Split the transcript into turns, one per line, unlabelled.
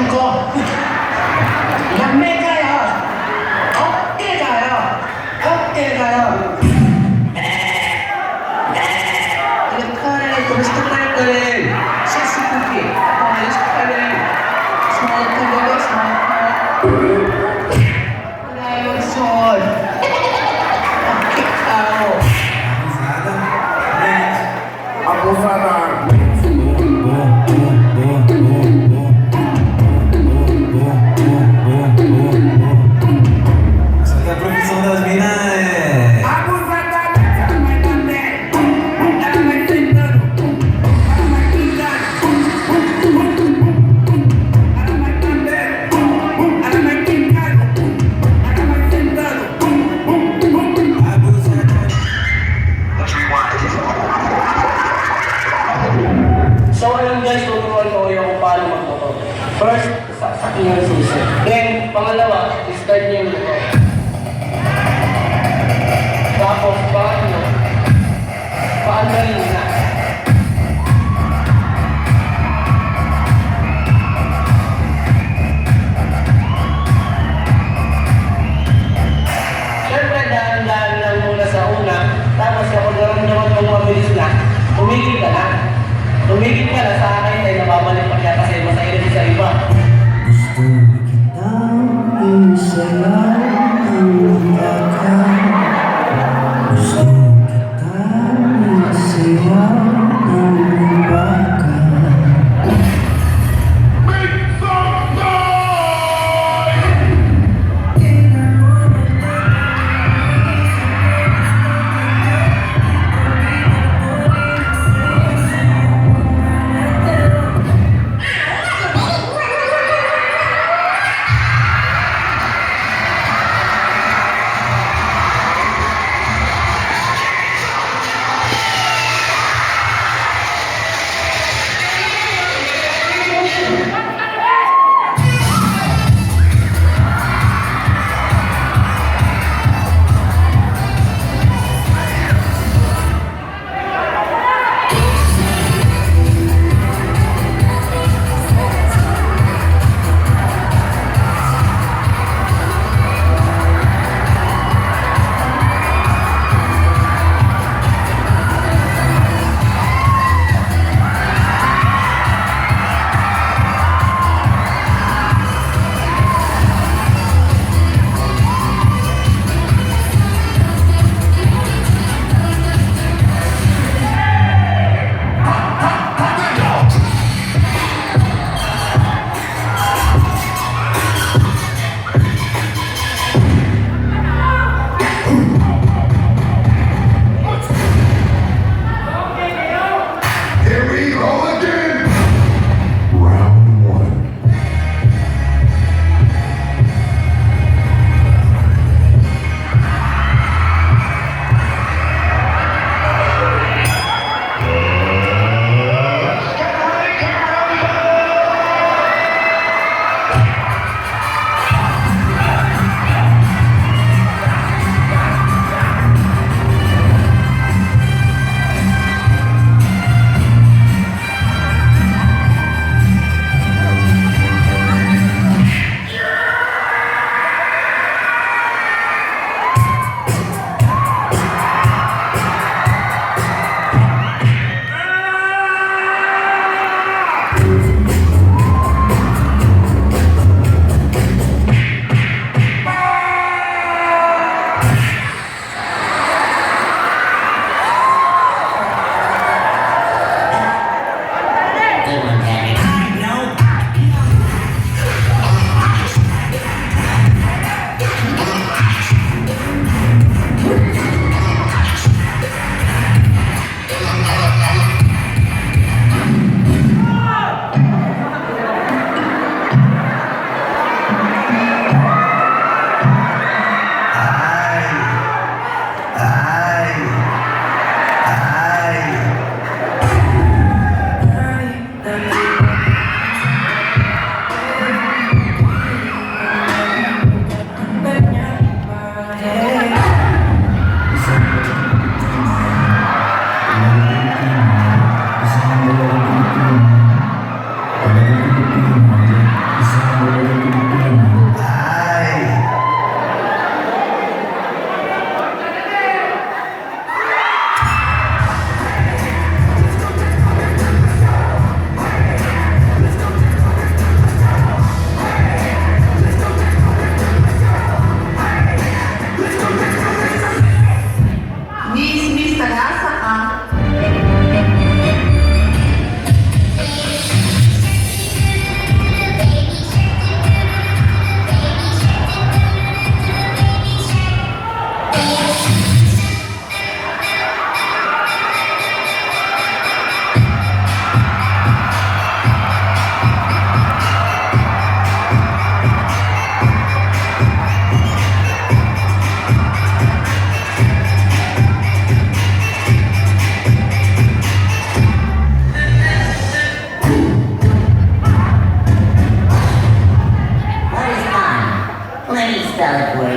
거 양매가요 어깨가요 어깨가요 이렇게 domestic worker CCTV police kalian small kalian small kalian son kau
Abusada.
A profissão das minas é.
Abusada. Ela vai também. Ela vai tentando. Ela vai tentando. Ela vai também. Ela vai tentando. Ela vai tentando.
So ayun guys, tuturuan ko kayo kung paano magmotor. First, saksakin yung susi. Then, pangalawa, start niyo yung motor. Tapos, paano rin na. Siyempre, dahan-dahan lang muna sa una. Tapos, kapag naramdaman mo mabilis na, tumigil ka na. Tumigil ka na sa akin ay nababalik pa siya kasi masaya rin sa iba.
Gusto kitang isayaw ng baka. Gusto kitang isayaw ng baka.
Southwest.